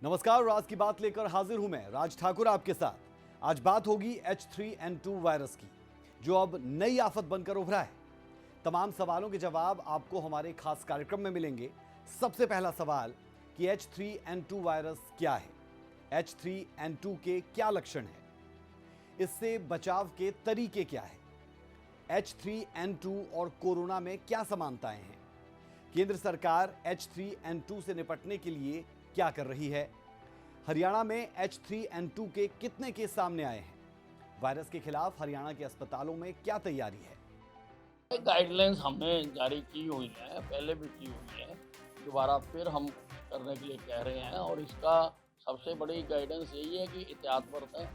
नमस्कार, राज की बात लेकर हाजिर हूं मैं राज ठाकुर आपके साथ। आज बात होगी H3N2 वायरस की, जो अब नई आफत बनकर उभरा है। तमाम सवालों के जवाब आपको हमारे खास कार्यक्रम में मिलेंगे। सबसे पहला सवाल कि H3N2 वायरस क्या है, H3N2 के क्या लक्षण हैं, इससे बचाव के तरीके क्या है, H3N2 और कोरोना में क्या समानताएं हैं, केंद्र सरकार H3N2 से निपटने के लिए क्या कर रही है, हरियाणा में H3N2 के कितने केस सामने आए हैं, वायरस के खिलाफ हरियाणा के अस्पतालों में क्या तैयारी है। गाइडलाइंस हमने जारी की हुई है, पहले भी की हुई है, दोबारा फिर हम करने के लिए कह रहे हैं और इसका सबसे बड़ी गाइडेंस यही है कि एहतियात बरतें।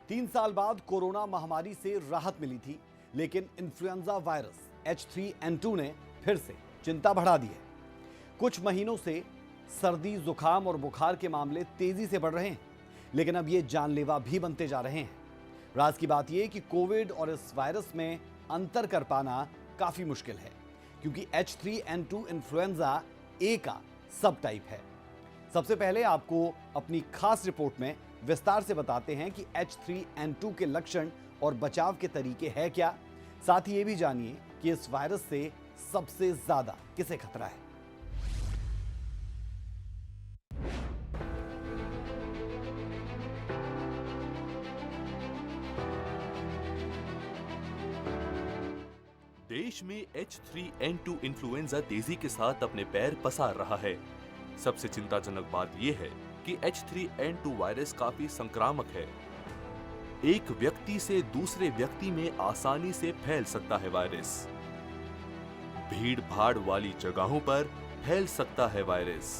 3 साल बाद कोरोना महामारी से राहत मिली थी, लेकिन इन्फ्लुएंजा वायरस H3N2 ने फिर से चिंता बढ़ा दी है। कुछ महीनों से सर्दी, जुकाम और बुखार के मामले तेजी से बढ़ रहे हैं, लेकिन अब ये जानलेवा भी बनते जा रहे हैं। राज की बात यह कि कोविड और इस वायरस में अंतर कर पाना काफी मुश्किल है, क्योंकि H3N2 इन्फ्लुएंजा ए का सब टाइप है। सबसे पहले आपको अपनी खास रिपोर्ट में विस्तार से बताते हैं कि H3N2 के लक्षण और बचाव के तरीके हैं क्या। साथ ही ये भी जानिए कि इस वायरस से सबसे ज्यादा किसे खतरा है। देश में H3N2 इन्फ्लुएंजा तेजी के साथ अपने पैर पसार रहा है। सबसे चिंताजनक बात यह है कि H3N2 वायरस काफी संक्रामक है। एक व्यक्ति से दूसरे व्यक्ति में आसानी से फैल सकता है वायरस। भीड़ भाड़ वाली जगहों पर फैल सकता है वायरस।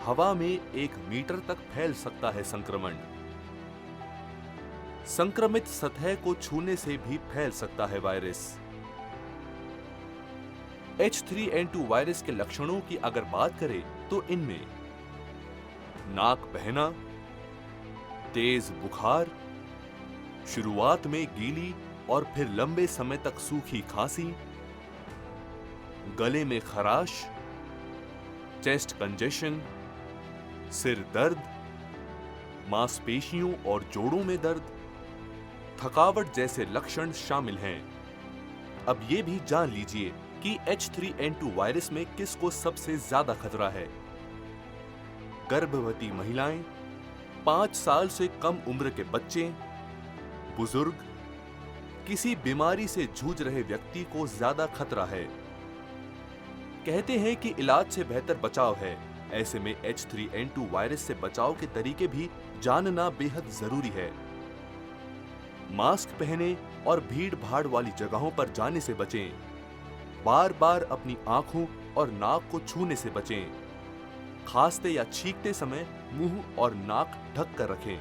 हवा में 1 मीटर तक फैल सकता है संक्रमण। संक्रमित सतह को छूने से भी फैल सकता है वायरस। H3N2 वायरस के लक्षणों की अगर बात करें तो इनमें नाक बहना, तेज बुखार, शुरुआत में गीली और फिर लंबे समय तक सूखी खांसी, गले में खराश, चेस्ट कंजेशन, सिर दर्द, मांसपेशियों और जोड़ों में दर्द, थकावट जैसे लक्षण शामिल हैं। अब ये भी जान लीजिए कि H3N2 वायरस में किसको सबसे ज्यादा खतरा है। गर्भवती महिलाएं, 5 साल से कम उम्र के बच्चे, बुजुर्ग, किसी बीमारी से जूझ रहे व्यक्ति को ज्यादा खतरा है। कहते हैं कि इलाज से बेहतर बचाव है। ऐसे में H3N2 वायरस से बचाव के तरीके भी जानना बेहद जरूरी है। मास्क पहनें और भीड़ भाड़ वाली जगहों पर जाने से बचें। बार बार अपनी आंखों और नाक को छूने से बचें। खांसते या छींकते समय मुंह और नाक ढक कर रखें।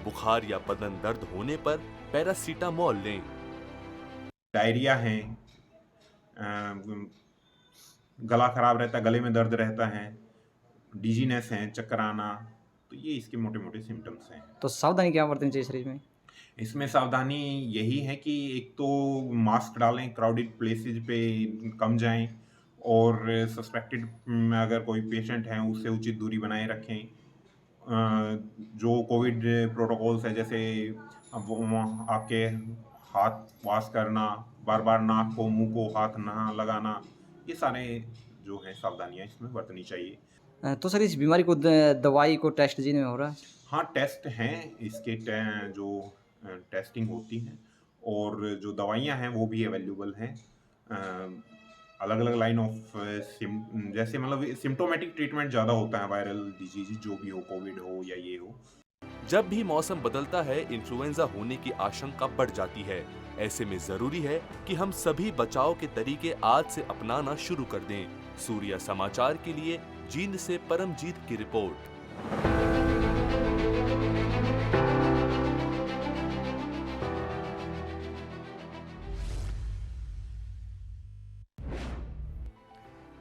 बुखार या बदन दर्द होने पर पैरासीटामोल लें। डायरिया है, गला खराब रहता है, गले में दर्द रहता है, डिजीनेस है, चक्कर आना, तो ये इसके मोटे मोटे सिम्टम्स हैं। तो सावधानी क्या बरतनी चाहिए शरीर में? इसमें सावधानी यही है कि एक तो मास्क डालें, क्राउडेड प्लेसेस पे कम जाएं, और सस्पेक्टेड अगर कोई पेशेंट है उससे उचित दूरी बनाए रखें। जो कोविड प्रोटोकॉल्स है, जैसे आपके हाथ वॉश करना, बार बार नाक को, मुंह को हाथ ना लगाना, ये सारे जो है सावधानियां इसमें बरतनी चाहिए। तो सर इस बीमारी को दवाई को टेस्ट जिन्हें हो रहा है? हाँ, टेस्ट हैं इसके, जो टेस्टिंग होती है, और जो दवाइयाँ हैं वो भी अवेलेबल हैं। अलग अलग लाइन ऑफ जैसे मतलब सिम्टोमेटिक ट्रीटमेंट ज़्यादा होता है वायरल डिजीज, जो भी हो, कोविड हो या ये हो। जब भी मौसम बदलता है, इन्फ्लुएंजा होने की आशंका बढ़ जाती है। ऐसे में जरूरी है कि हम सभी बचाव के तरीके आज से अपनाना शुरू कर दें। सूर्या समाचार के लिए जींद से परमजीत की रिपोर्ट।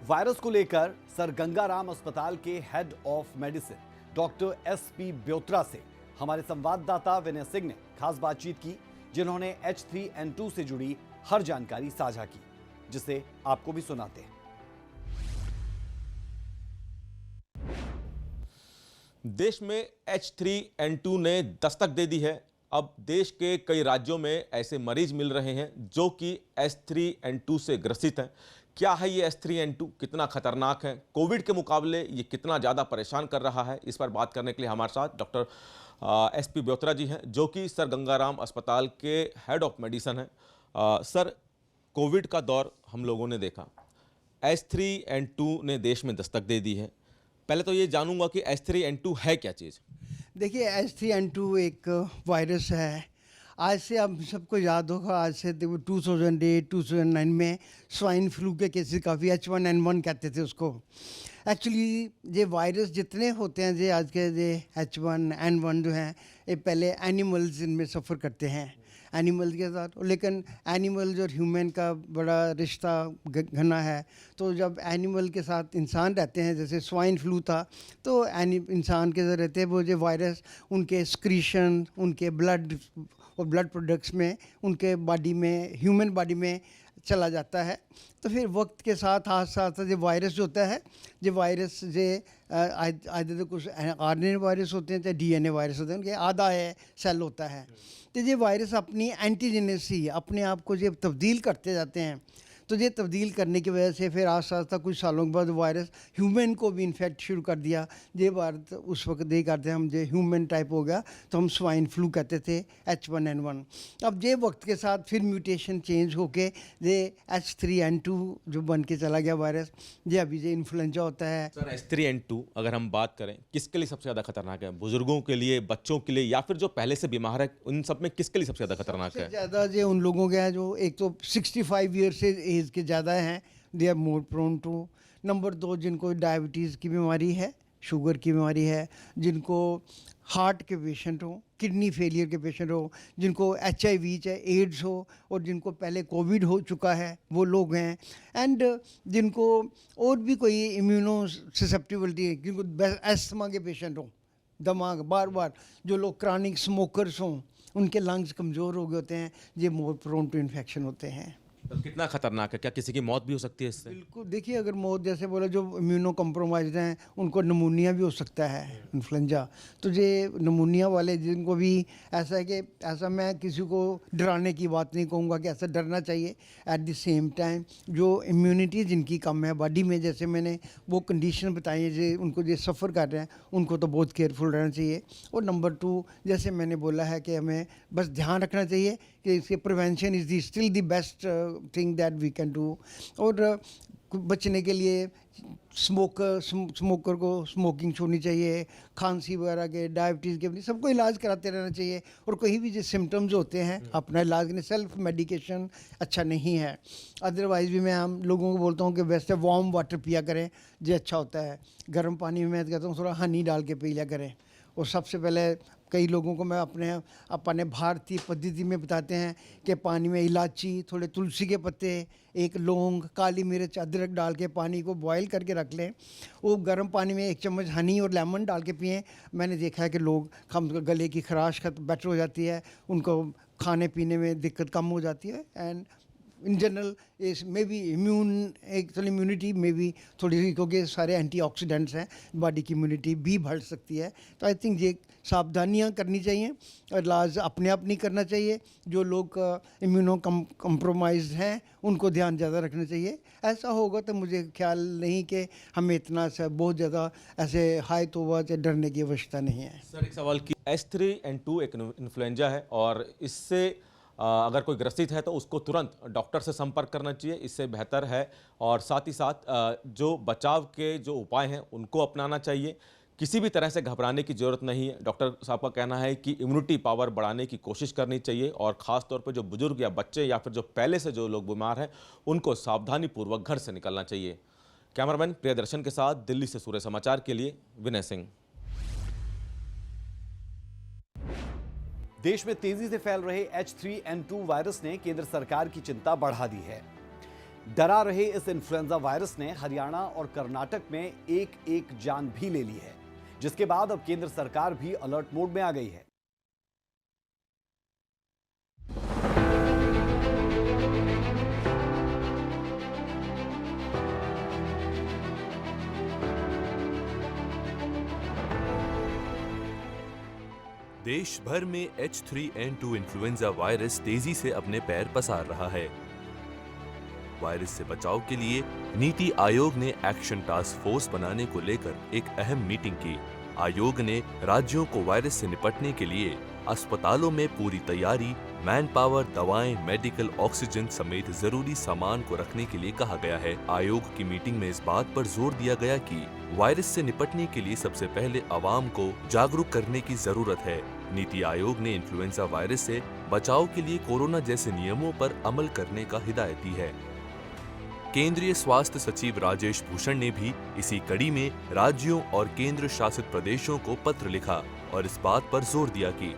वायरस को लेकर सर गंगाराम अस्पताल के head of medicine doctor SP ब्योत्रा से हमारे संवाददाता विनय सिंह ने खास बातचीत की, जिन्होंने H3N2 से जुड़ी हर जानकारी साझा की, जिसे आपको भी सुनाते हैं। देश में H3N2 ने दस्तक दे दी है। अब देश के कई राज्यों में ऐसे मरीज मिल रहे हैं जो कि H3N2 से ग्रसित हैं। क्या है ये H3N2, कितना खतरनाक है, कोविड के मुकाबले ये कितना ज़्यादा परेशान कर रहा है, इस पर बात करने के लिए हमारे साथ डॉक्टर SP ब्योत्रा जी हैं, जो कि सर गंगाराम अस्पताल के हेड ऑफ मेडिसिन हैं। सर, कोविड का दौर हम लोगों ने देखा, H3N2 ने देश में दस्तक दे दी है। पहले तो ये जानूंगा कि H3N2 है क्या चीज़? देखिए, H3N2 एक वायरस है। आज से आप सबको याद होगा, आज से 2008-2009 में स्वाइन फ्लू के केसेस काफ़ी H1N1 कहते थे उसको। एक्चुअली ये वायरस जितने होते हैं, ये आज के ये H1N1 जो हैं, ये पहले एनिमल्स इनमें सफ़र करते हैं एनिमल के साथ, लेकिन एनिमल्स और ह्यूमन का बड़ा रिश्ता घना है। तो जब एनिमल के साथ इंसान रहते हैं, जैसे स्वाइन फ्लू था, तो इंसान के जो रहते हैं वो जो वायरस उनके स्क्रीशन, उनके ब्लड और ब्लड प्रोडक्ट्स में, उनके बॉडी में, ह्यूमन बॉडी में चला जाता है। तो फिर वक्त के साथ साथ ये वायरस जो होता है, ये वायरस आज तो कुछ RNA वायरस होते हैं, चाहे DNA वायरस होते हैं, उनके आधा है सेल होता है। तो ये वायरस अपनी एंटीजेनेसी, अपने आप को ये तब्दील करते जाते हैं। तो ये तब्दील करने की वजह से फिर आस्ता कुछ सालों के बाद वायरस ह्यूमन को भी इन्फेक्ट शुरू कर दिया। ये भारत उस वक्त ये करते हम जो ह्यूमन टाइप हो गया, तो हम स्वाइन फ्लू कहते थे, H1N1। अब ये वक्त के साथ फिर म्यूटेशन चेंज होके ये H3N2 जो बन के चला गया वायरस, ये अभी ये इन्फ्लुएंजा होता है। सर, H3N2 अगर हम बात करें, किसके लिए सबसे ज़्यादा खतरनाक है? बुजुर्गों के लिए, बच्चों के लिए, या फिर जो पहले से बीमार है, उन सब में किसके लिए सबसे ज़्यादा खतरनाक है? ज़्यादा जो उन लोगों के हैं जो एक तो 65 ईयर से एज के ज़्यादा हैं, they are more prone to. Number 2, जिनको डायबिटीज़ की बीमारी है, शुगर की बीमारी है, जिनको हार्ट के पेशेंट हो, किडनी फेलियर के पेशेंट हो, जिनको HIV चाहे एड्स हो, और जिनको पहले कोविड हो चुका है, वो लोग हैं। एंड जिनको और भी कोई इम्यूनो ससेप्टिबिलिटी है, जिनको एस्थमा के पेशेंट हो, दिमाग बार जो लोग क्रॉनिक स्मोकर्स हों, उनके लंग्स कमज़ोर हो गए होते हैं, ये मोर प्रोन टू इन्फेक्शन होते हैं। तो कितना खतरनाक है? क्या किसी की मौत भी हो सकती है इससे? बिल्कुल, देखिए, अगर मौत जैसे बोला, जो इम्यूनो कम्प्रोमाइज्ड हैं उनको नमूनिया भी हो सकता है, इन्फ्लुएंजा। तो ये नमूनिया वाले जिनको भी ऐसा है कि ऐसा, मैं किसी को डराने की बात नहीं कहूँगा कि ऐसा डरना चाहिए। एट द सेम टाइम जो इम्यूनिटी जिनकी कम है बॉडी में, जैसे मैंने वो कंडीशन बताई है, जो उनको जो सफ़र कर रहे हैं, उनको तो बहुत केयरफुल रहना चाहिए। और नंबर 2, जैसे मैंने बोला है कि हमें बस ध्यान रखना चाहिए कि इसके prevention is the still the best thing that we can do. और बचने के लिए स्मोकर को स्मोकिंग छोड़नी चाहिए, खांसी वगैरह के, डायबिटीज़ के, सबको इलाज कराते रहना चाहिए। और कोई भी जो सिम्टम्स होते हैं, अपना इलाज करें। सेल्फ मेडिकेशन अच्छा नहीं है। अदरवाइज़ भी मैं हम लोगों को बोलता हूँ कि वैसे वार्म वाटर पिया करें, जो अच्छा होता है। गर्म पानी में मैं कहता हूँ थोड़ा हनी डाल के पी लिया करें। और सबसे पहले कई लोगों को मैं अपने भारतीय पद्धति में बताते हैं कि पानी में इलायची, थोड़े तुलसी के पत्ते, एक लौंग, काली मिर्च, अदरक डाल के पानी को बॉयल करके रख लें। वो गर्म पानी में 1 चम्मच हनी और लेमन डाल के पिएं। मैंने देखा है कि लोग गले की खराश बेटर हो जाती है, उनको खाने पीने में दिक्कत कम हो जाती है। एंड इन जनरल इस मे बी इम्यूनिटी में भी थोड़ी सी, क्योंकि सारे एंटीऑक्सीडेंट्स हैं, बॉडी की इम्यूनिटी भी बढ़ सकती है। तो आई थिंक ये सावधानियां करनी चाहिए, और इलाज अपने आप नहीं करना चाहिए। जो लोग इम्यूनो कम्प्रोमाइज्ड हैं, उनको ध्यान ज़्यादा रखना चाहिए। ऐसा होगा तो मुझे ख्याल नहीं कि हमें इतना बहुत ज़्यादा ऐसे हाई तौबा से डरने की आवश्यकता नहीं है। सर, एक सवाल की, H3N2 एक इन्फ्लुएंजा है, और इससे अगर कोई ग्रसित है तो उसको तुरंत डॉक्टर से संपर्क करना चाहिए, इससे बेहतर है। और साथ ही साथ जो बचाव के जो उपाय हैं उनको अपनाना चाहिए। किसी भी तरह से घबराने की ज़रूरत नहीं है। डॉक्टर साहब का कहना है कि इम्यूनिटी पावर बढ़ाने की कोशिश करनी चाहिए, और ख़ास तौर पर जो बुजुर्ग या बच्चे या फिर जो पहले से जो लोग बीमार हैं, उनको सावधानीपूर्वक घर से निकलना चाहिए। कैमरामैन प्रियदर्शन के साथ दिल्ली से सूर्य समाचार के लिए विनय सिंह। देश में तेजी से फैल रहे H3N2 वायरस ने केंद्र सरकार की चिंता बढ़ा दी है। डरा रहे इस इन्फ्लुएंजा वायरस ने हरियाणा और कर्नाटक में एक जान भी ले ली है, जिसके बाद अब केंद्र सरकार भी अलर्ट मोड में आ गई है। देश भर में H3N2 इन्फ्लुएंजा वायरस तेजी से अपने पैर पसार रहा है। वायरस से बचाव के लिए नीति आयोग ने एक्शन टास्क फोर्स बनाने को लेकर एक अहम मीटिंग की। आयोग ने राज्यों को वायरस से निपटने के लिए अस्पतालों में पूरी तैयारी, मैन पावर, दवाएं, मेडिकल ऑक्सीजन समेत जरूरी सामान को रखने के लिए कहा गया है। आयोग की मीटिंग में इस बात पर जोर दिया गया कि वायरस से निपटने के लिए सबसे पहले आवाम को जागरूक करने की जरूरत है। नीति आयोग ने इन्फ्लुएंजा वायरस से बचाव के लिए कोरोना जैसे नियमों पर अमल करने का हिदायत दी है। केंद्रीय स्वास्थ्य सचिव राजेश भूषण ने भी इसी कड़ी में राज्यों और केंद्र शासित प्रदेशों को पत्र लिखा और इस बात पर जोर दिया कि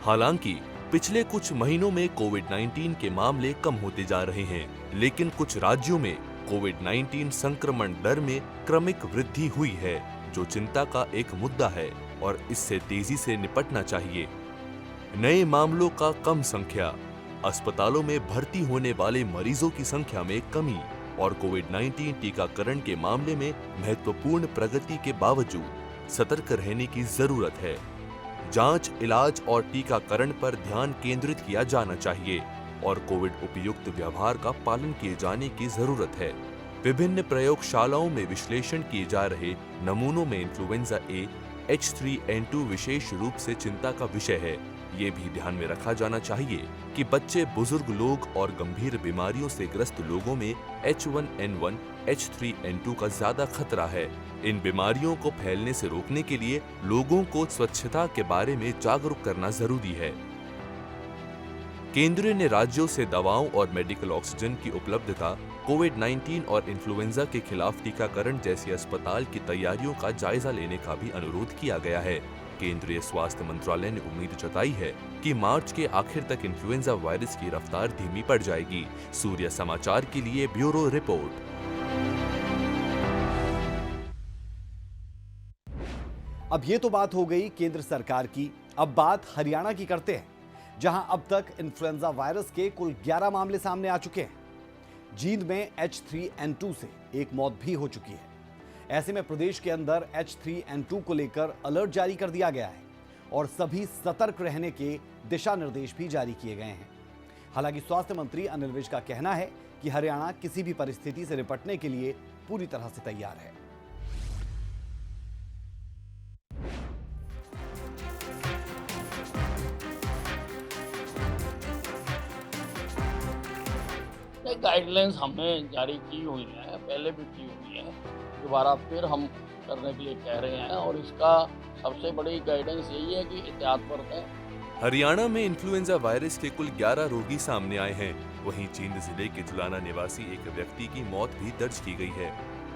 हालांकि पिछले कुछ महीनों में कोविड-19 के मामले कम होते जा रहे हैं, लेकिन कुछ राज्यों में कोविड-19 संक्रमण दर में क्रमिक वृद्धि हुई है, जो चिंता का एक मुद्दा है और इससे तेजी से निपटना चाहिए। नए मामलों का कम संख्या, अस्पतालों में भर्ती होने वाले मरीजों की संख्या में कमी और कोविड-19 टीकाकरण के मामले में महत्वपूर्ण प्रगति के बावजूद सतर्क रहने की जरूरत है। जांच, इलाज और टीकाकरण पर ध्यान केंद्रित किया जाना चाहिए और कोविड उपयुक्त व्यवहार का पालन किए जाने की जरूरत है। विभिन्न प्रयोगशालाओं में विश्लेषण किए जा रहे नमूनों में इन्फ्लुएंजा ए, H3N2 विशेष रूप से चिंता का विषय है। ये भी ध्यान में रखा जाना चाहिए कि बच्चे, बुजुर्ग लोग और गंभीर बीमारियों से ग्रस्त लोगों में H1N1, H3N2 का ज्यादा खतरा है। इन बीमारियों को फैलने से रोकने के लिए लोगों को स्वच्छता के बारे में जागरूक करना जरूरी है। केंद्र ने राज्यों से दवाओं और मेडिकल ऑक्सीजन की उपलब्धता, कोविड-19 और इन्फ्लुएंजा के खिलाफ टीकाकरण जैसी अस्पताल की तैयारियों का जायजा लेने का भी अनुरोध किया गया है। केंद्रीय स्वास्थ्य मंत्रालय ने उम्मीद जताई है कि मार्च के आखिर तक इन्फ्लुएंजा वायरस की रफ्तार धीमी पड़ जाएगी। सूर्य समाचार के लिए ब्यूरो रिपोर्ट। अब ये तो बात हो गई केंद्र सरकार की, अब बात हरियाणा की करते हैं, जहां अब तक इन्फ्लुएंजा वायरस के कुल 11 मामले सामने आ चुके हैं। जींद में H3N2 से एक मौत भी हो चुकी है। ऐसे में प्रदेश के अंदर H3N2 को लेकर अलर्ट जारी कर दिया गया है और सभी सतर्क रहने के दिशा निर्देश भी जारी किए गए हैं। हालांकि स्वास्थ्य मंत्री अनिल विज का कहना है कि हरियाणा किसी भी परिस्थिति से निपटने के लिए पूरी तरह से तैयार है। गाइडलाइंस हमने जारी की हुई है, पहले भी की हुई है, दोबारा फिर हम करने के लिए कह रहे हैं और इसका सबसे बड़ी गाइडेंस यही है कि एहतियात बरतें। हरियाणा में इन्फ्लुएंजा वायरस के कुल 11 रोगी सामने आए हैं। वहीं जींद जिले के जुलाना निवासी एक व्यक्ति की मौत भी दर्ज की गई है।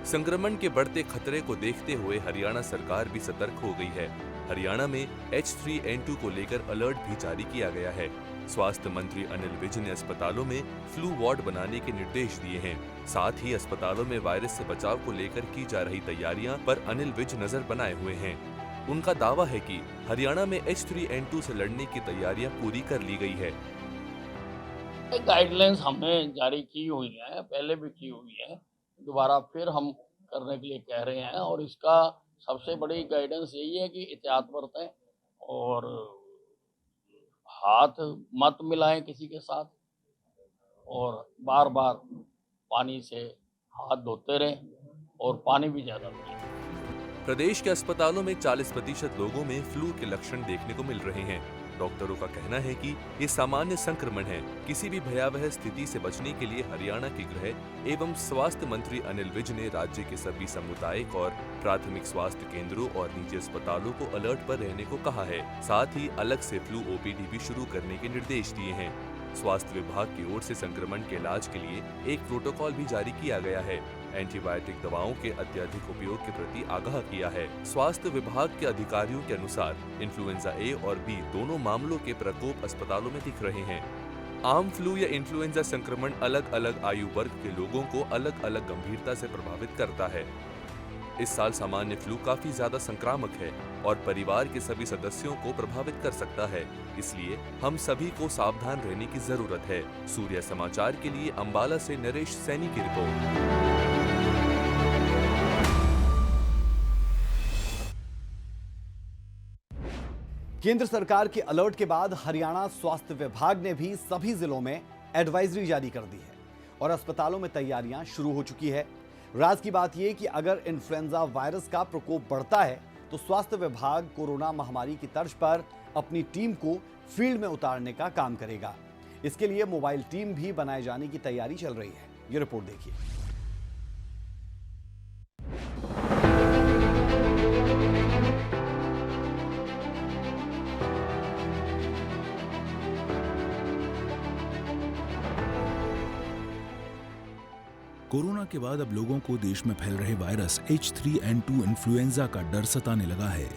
संक्रमण के बढ़ते खतरे को देखते हुए हरियाणा सरकार भी सतर्क हो गई है। हरियाणा में H3N2 को लेकर अलर्ट भी जारी किया गया है। स्वास्थ्य मंत्री अनिल विज ने अस्पतालों में फ्लू वार्ड बनाने के निर्देश दिए हैं। साथ ही अस्पतालों में वायरस से बचाव को लेकर की जा रही तैयारियां पर अनिल विज नजर बनाए हुए हैं। उनका दावा है कि हरियाणा में H3N2 से लड़ने की तैयारियां पूरी कर ली गई है। गाइडलाइंस हमने जारी की हुई है, पहले भी की हुई है, दोबारा फिर हम करने के लिए कह रहे हैं और इसका सबसे बड़ी गाइडेंस यही है कि एहतियात बरतें और हाथ मत मिलाएं किसी के साथ और बार बार पानी से हाथ धोते रहें और पानी भी ज़्यादा पिएं। प्रदेश के अस्पतालों में 40% लोगों में फ्लू के लक्षण देखने को मिल रहे हैं। डॉक्टरों का कहना है कि ये सामान्य संक्रमण है। किसी भी भयावह स्थिति से बचने के लिए हरियाणा के गृह एवं स्वास्थ्य मंत्री अनिल विज ने राज्य के सभी सामुदायिक और प्राथमिक स्वास्थ्य केंद्रों और निजी अस्पतालों को अलर्ट पर रहने को कहा है। साथ ही अलग से फ्लू OPD भी शुरू करने के निर्देश दिए हैं। स्वास्थ्य विभाग की ओर से संक्रमण के इलाज के लिए एक प्रोटोकॉल भी जारी किया गया है। एंटीबायोटिक दवाओं के अत्यधिक उपयोग के प्रति आगाह किया है। स्वास्थ्य विभाग के अधिकारियों के अनुसार इन्फ्लुएंजा A और B दोनों मामलों के प्रकोप अस्पतालों में दिख रहे हैं। आम फ्लू या इन्फ्लुएंजा संक्रमण अलग अलग आयु वर्ग के लोगों को अलग अलग गंभीरता से प्रभावित करता है। इस साल सामान्य फ्लू काफी ज्यादा संक्रामक है और परिवार के सभी सदस्यों को प्रभावित कर सकता है, इसलिए हम सभी को सावधान रहने की जरूरत है। सूर्य समाचार के लिए अंबाला से नरेश सैनी की रिपोर्ट। केंद्र सरकार के अलर्ट के बाद हरियाणा स्वास्थ्य विभाग ने भी सभी जिलों में एडवाइजरी जारी कर दी है और अस्पतालों में तैयारियां शुरू हो चुकी है। राज की बात यह कि अगर इन्फ्लुएंजा वायरस का प्रकोप बढ़ता है तो स्वास्थ्य विभाग कोरोना महामारी की तर्ज पर अपनी टीम को फील्ड में उतारने का काम करेगा। इसके लिए मोबाइल टीम भी बनाए जाने की तैयारी चल रही है। ये रिपोर्ट देखिए। कोरोना के बाद अब लोगों को देश में फैल रहे वायरस H3N2 इन्फ्लुएंजा का डर सताने लगा है।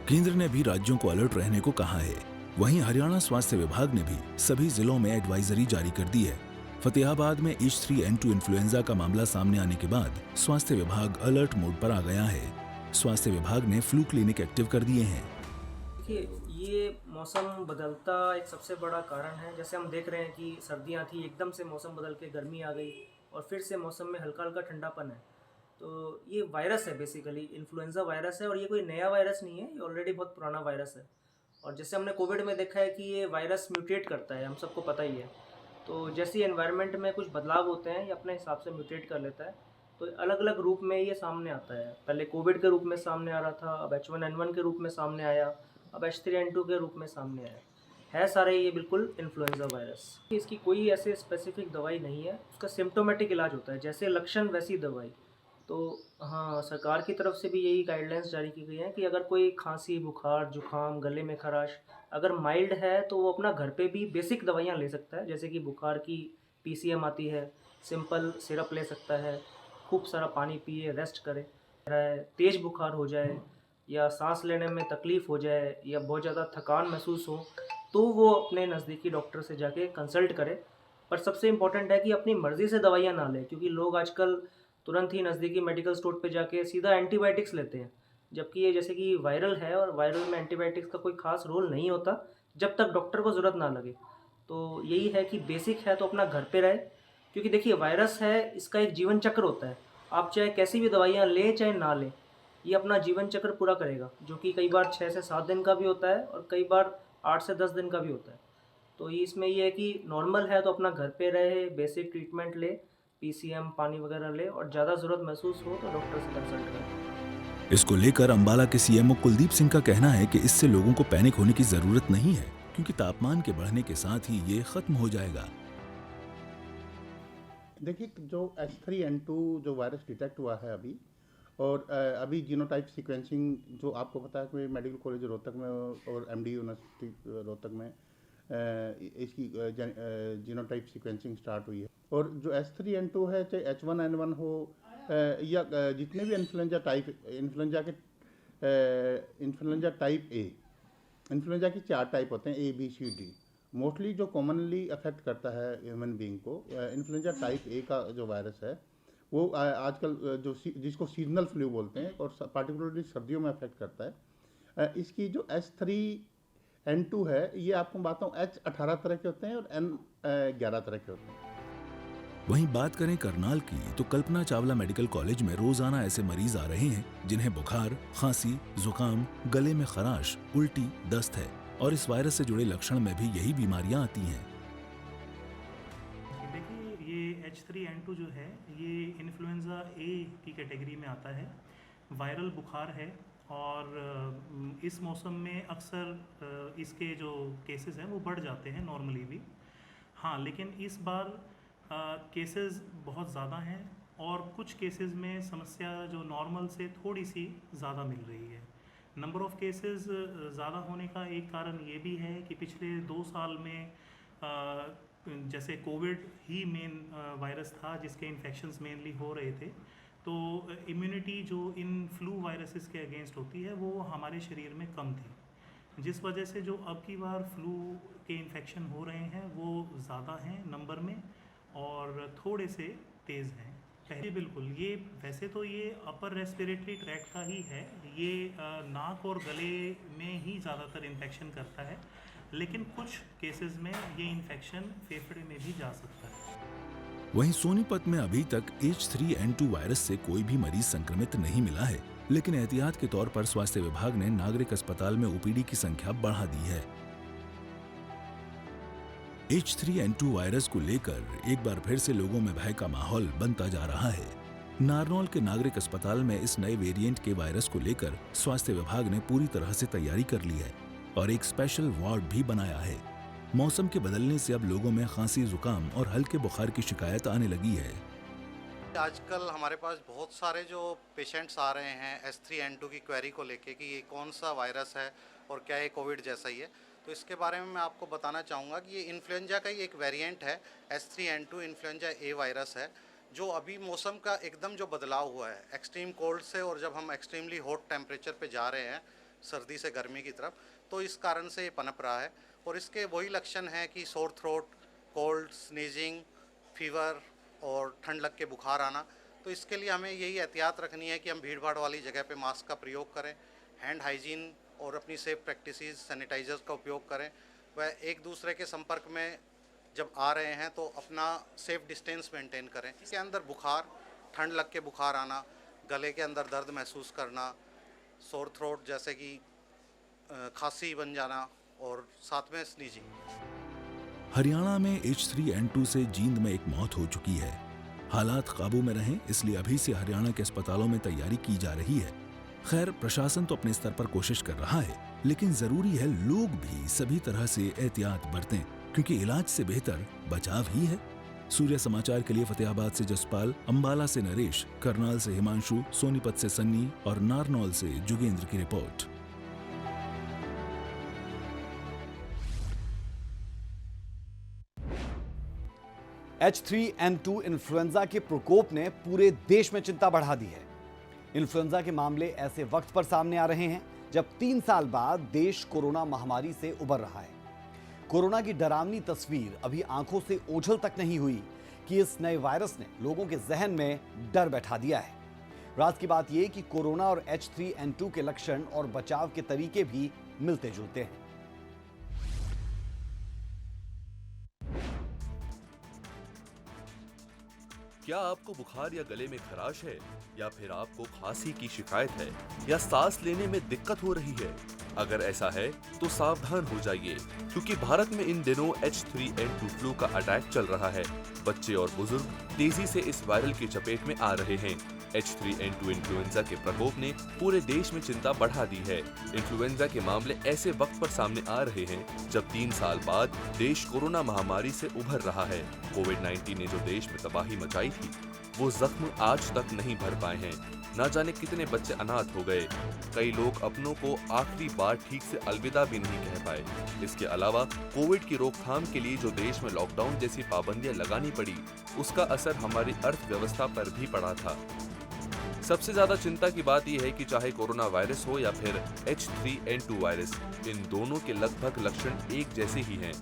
केंद्र ने भी राज्यों को अलर्ट रहने को कहा है। वहीं हरियाणा स्वास्थ्य विभाग ने भी सभी जिलों में एडवाइजरी जारी कर दी है। फतेहाबाद में H3N2 इन्फ्लुएंजा का मामला सामने आने के बाद स्वास्थ्य विभाग अलर्ट मोड पर आ गया है। स्वास्थ्य विभाग ने फ्लू क्लिनिक एक्टिव कर दिए हैं। देखिए, ये मौसम बदलता एक सबसे बड़ा कारण है। जैसे हम देख रहे हैं कि सर्दियां थी, एकदम से मौसम बदल के गर्मी आ गई और फिर से मौसम में हल्का हल्का ठंडापन है। तो ये वायरस है, बेसिकली इन्फ्लुएंजा वायरस है और ये कोई नया वायरस नहीं है, ये ऑलरेडी बहुत पुराना वायरस है। और जैसे हमने कोविड में देखा है कि ये वायरस म्यूटेट करता है, हम सबको पता ही है। तो जैसे एनवायरनमेंट में कुछ बदलाव होते हैं, ये अपने हिसाब से म्यूटेट कर लेता है। तो अलग अलग रूप में ये सामने आता है। पहले कोविड के रूप में सामने आ रहा था, अब H1N1 के रूप में सामने आया, अब H3N2 के रूप में सामने आया है सारे ये बिल्कुल इन्फ्लुएंजा वायरस। इसकी कोई ऐसे स्पेसिफिक दवाई नहीं है, उसका सिम्टोमेटिक इलाज होता है, जैसे लक्षण वैसी दवाई। तो हाँ, सरकार की तरफ से भी यही गाइडलाइंस जारी की गई हैं कि अगर कोई खांसी, बुखार, जुखाम, गले में खराश अगर माइल्ड है तो वो अपना घर पे भी बेसिक दवाइयाँ ले सकता है। जैसे कि बुखार की PCM आती है, सिंपल सिरप ले सकता है, खूब सारा पानी पिए, रेस्ट करे। तेज़ बुखार हो जाए या सांस लेने में तकलीफ़ हो जाए या बहुत ज़्यादा थकान महसूस हो तो वो अपने नज़दीकी डॉक्टर से जाके कंसल्ट करे। पर सबसे इम्पॉर्टेंट है कि अपनी मर्ज़ी से दवाइयाँ ना लें, क्योंकि लोग आजकल तुरंत ही नज़दीकी मेडिकल स्टोर पे जाके सीधा एंटीबायोटिक्स लेते हैं, जबकि ये जैसे कि वायरल है और वायरल में एंटीबायोटिक्स का कोई ख़ास रोल नहीं होता जब तक डॉक्टर को ज़रूरत ना लगे। तो यही है कि बेसिक है तो अपना घर पे रहे, क्योंकि देखिए वायरस है, इसका एक जीवन चक्र होता है। आप चाहे कैसी भी दवाइयाँ लें चाहे ना लें, ये अपना जीवन चक्र पूरा करेगा, जो कि कई बार 6 से 7 दिन का भी होता है और कई बार 8 से 10 दिन का भी होता है। तो इसमें ये है कि नॉर्मल है तो अपना घर पे रहे, बेसिक ट्रीटमेंट ले, PCM पानी वगैरह ले और ज़्यादा ज़रूरत महसूस हो तो डॉक्टर से कंसल्ट करें। इसको लेकर अंबाला के CMO कुलदीप सिंह का कहना है कि इससे लोगों को पैनिक होने की जरूरत नहीं है, क्योंकि तापमान के बढ़ने के साथ ही ये खत्म हो जाएगा। देखिए, जो H3N2 जो वायरस डिटेक्ट हुआ है अभी, और अभी जीनोटाइप सीक्वेंसिंग जो आपको पता है कि मेडिकल कॉलेज रोहतक में और MD यूनिवर्सिटी रोहतक में इसकी जीनोटाइप सीक्वेंसिंग स्टार्ट हुई है। और जो H3N2 है, चाहे H1N1 हो या जितने भी इन्फ्लुएंजा टाइप A, इन्फ्लुएंजा की 4 टाइप होते हैं, A, B, C, D। Mostly जो कॉमनली अफेक्ट करता है ह्यूमन बीइंग को, इन्फ्लुएंजा टाइप A का जो वायरस है वो आजकल जो जिसको सीजनल फ्लू बोलते हैं और पार्टिकुलरली सर्दियों में अफेक्ट करता है। इसकी जो H3N2 है, ये आपको बताऊँ H18 तरह के होते हैं और N11 तरह के होते हैं। वहीं बात करें करनाल की, तो कल्पना चावला मेडिकल कॉलेज में रोजाना ऐसे मरीज आ रहे हैं जिन्हें बुखार, खांसी, जुकाम, गले में खराश, उल्टी, दस्त है और इस वायरस से जुड़े लक्षण में भी यही बीमारियां आती हैं। देखिए, ये H3N2 जो है ये इन्फ्लुएंजा A की कैटेगरी में आता है। वायरल बुखार है और इस मौसम में अक्सर इसके जो केसेस हैं वो बढ़ जाते हैं नॉर्मली भी। हाँ, लेकिन इस बार केसेस बहुत ज़्यादा हैं और कुछ केसेस में समस्या जो नॉर्मल से थोड़ी सी ज़्यादा मिल रही है। नंबर ऑफ़ केसेस ज़्यादा होने का एक कारण ये भी है कि पिछले 2 साल में जैसे कोविड ही मेन वायरस था जिसके इन्फेक्शंस मेनली हो रहे थे, तो इम्यूनिटी जो इन फ्लू वायरसेस के अगेंस्ट होती है वो हमारे शरीर में कम थी, जिस वजह से जो अब की बार फ्लू के इन्फेक्शन हो रहे हैं वो ज़्यादा हैं नंबर में और थोड़े से तेज़ हैं। पहले बिल्कुल, ये वैसे तो ये अपर रेस्पिरेटरी ट्रैक्ट का ही है, ये नाक और गले में ही ज़्यादातर इन्फेक्शन करता है, लेकिन कुछ केसेस में ये इन्फेक्शन फेफड़े में भी जा सकता है। वहीं सोनीपत में अभी तक H3N2 वायरस से कोई भी मरीज संक्रमित नहीं मिला है, लेकिन एहतियात के तौर पर स्वास्थ्य विभाग ने नागरिक अस्पताल में ओपीडी की संख्या बढ़ा दी है। H3N2 वायरस को लेकर एक बार फिर से लोगों में भय का माहौल बनता जा रहा है। नारनौल के नागरिक अस्पताल में इस नए वेरिएंट के वायरस को लेकर स्वास्थ्य विभाग ने पूरी तरह से तैयारी कर ली है और एक स्पेशल वार्ड भी बनाया है। मौसम के बदलने से अब लोगों में खांसी, जुकाम और हल्के बुखार की शिकायत आने लगी है। आजकल हमारे पास बहुत सारे जो पेशेंट्स आ रहे हैं H3N2 की क्वेरी को लेके कि ये कौन सा वायरस है और क्या ये कोविड जैसा ही है, तो इसके बारे में मैं आपको बताना चाहूँगा कि ये इन्फ्लुएंजा का ही एक वेरिएंट है। H3N2 इन्फ्लुएंजा ए वायरस है, जो अभी मौसम का एकदम जो बदलाव हुआ है एक्सट्रीम कोल्ड से, और जब हम एक्सट्रीमली हॉट टेम्परेचर पे जा रहे हैं सर्दी से गर्मी की तरफ, तो इस कारण से ये पनप रहा है। और इसके वही लक्षण हैं कि sore throat, cold, sneezing, fever और ठंड लग के बुखार आना। तो इसके लिए हमें यही एहतियात रखनी है कि हम भीड़ भाड़ वाली जगह पे मास्क का प्रयोग करें, हैंड हाइजीन और अपनी सेफ प्रैक्टिसेस, सैनिटाइजर्स का उपयोग करें। वह एक दूसरे के संपर्क में जब आ रहे हैं तो अपना सेफ डिस्टेंस मेंटेन करें। इसके अंदर बुखार, ठंड लग के बुखार आना, गले के अंदर दर्द महसूस करना, सोर थ्रोट जैसे कि खांसी बन जाना और साथ में स्नीजिंग। हरियाणा में H3N2 से जींद में एक मौत हो चुकी है। हालात काबू में रहें, इसलिए अभी से हरियाणा के अस्पतालों में तैयारी की जा रही है। खैर, प्रशासन तो अपने स्तर पर कोशिश कर रहा है, लेकिन जरूरी है लोग भी सभी तरह से एहतियात बरतें, क्योंकि इलाज से बेहतर बचाव ही है। सूर्य समाचार के लिए फतेहाबाद से जसपाल, अंबाला से नरेश, करनाल से हिमांशु, सोनीपत से सन्नी और नारनौल से जुगेंद्र की रिपोर्ट। H3N2 इन्फ्लुएंजा के प्रकोप ने पूरे देश में चिंता बढ़ा दी है। इन्फ्लुएंजा के मामले ऐसे वक्त पर सामने आ रहे हैं जब 3 साल बाद देश कोरोना महामारी से उबर रहा है। कोरोना की डरावनी तस्वीर अभी आंखों से ओझल तक नहीं हुई कि इस नए वायरस ने लोगों के जहन में डर बैठा दिया है। राज की बात यह कि कोरोना और H3N2 के लक्षण और बचाव के तरीके भी मिलते जुलते हैं। क्या आपको बुखार या गले में खराश है, या फिर आपको खांसी की शिकायत है, या सांस लेने में दिक्कत हो रही है? अगर ऐसा है तो सावधान हो जाइए, क्योंकि भारत में इन दिनों H3N2 फ्लू का अटैक चल रहा है। बच्चे और बुजुर्ग तेजी से इस वायरल की चपेट में आ रहे हैं। H3N2 इन्फ्लुएंजा के प्रकोप ने पूरे देश में चिंता बढ़ा दी है। इन्फ्लुएंजा के मामले ऐसे वक्त पर सामने आ रहे हैं जब 3 साल बाद देश कोरोना महामारी से उभर रहा है। कोविड-19 ने जो देश में तबाही मचाई थी, वो जख्म आज तक नहीं भर पाए हैं। न जाने कितने बच्चे अनाथ हो गए। कई लोग अपनों को आखिरी बार ठीक से अलविदा भी नहीं कह पाए। इसके अलावा कोविड की रोकथाम के लिए जो देश में लॉकडाउन जैसी पाबंदियां लगानी पड़ी, उसका असर हमारी अर्थव्यवस्था पर भी पड़ा था। सबसे ज्यादा चिंता की बात यह है कि चाहे कोरोना वायरस हो या फिर H3N2 वायरस, इन दोनों के लगभग लक्षण एक जैसे ही हैं।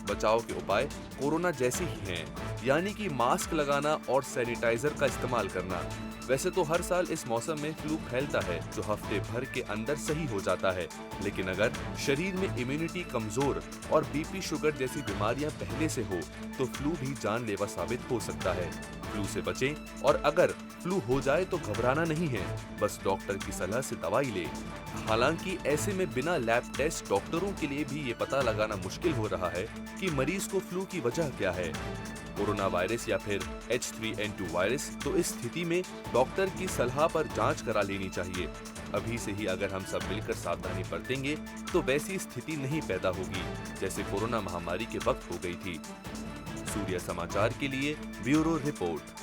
बचाव के उपाय कोरोना जैसे ही हैं, यानी कि मास्क लगाना और सैनिटाइजर का इस्तेमाल करना। वैसे तो हर साल इस मौसम में फ्लू फैलता है, जो हफ्ते भर के अंदर सही हो जाता है, लेकिन अगर शरीर में इम्यूनिटी कमजोर और बीपी, शुगर जैसी बीमारियां पहले से हो तो फ्लू भी जानलेवा साबित हो सकता है। फ्लू से बचें, और अगर फ्लू हो जाए तो घबराना नहीं है, बस डॉक्टर की सलाह से दवाई लें। हालांकि ऐसे में बिना लैब टेस्ट डॉक्टरों के लिए भी ये पता लगाना मुश्किल हो रहा है कि मरीज को फ्लू की वजह क्या है, कोरोना वायरस या फिर H3N2 वायरस। तो इस स्थिति में डॉक्टर की सलाह पर जांच करा लेनी चाहिए। अभी से ही अगर हम सब मिलकर सावधानी बरतेंगे तो वैसी स्थिति नहीं पैदा होगी जैसे कोरोना महामारी के वक्त हो गई थी। सूर्य समाचार के लिए ब्यूरो रिपोर्ट।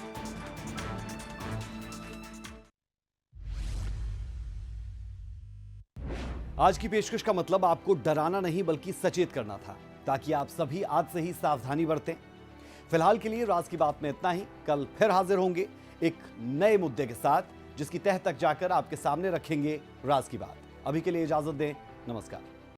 आज की पेशकश का मतलब आपको डराना नहीं बल्कि सचेत करना था, ताकि आप सभी आज से ही सावधानी बरतें। फिलहाल के लिए राज की बात में इतना ही। कल फिर हाजिर होंगे एक नए मुद्दे के साथ, जिसकी तह तक जाकर आपके सामने रखेंगे राज की बात। अभी के लिए इजाजत दें। नमस्कार।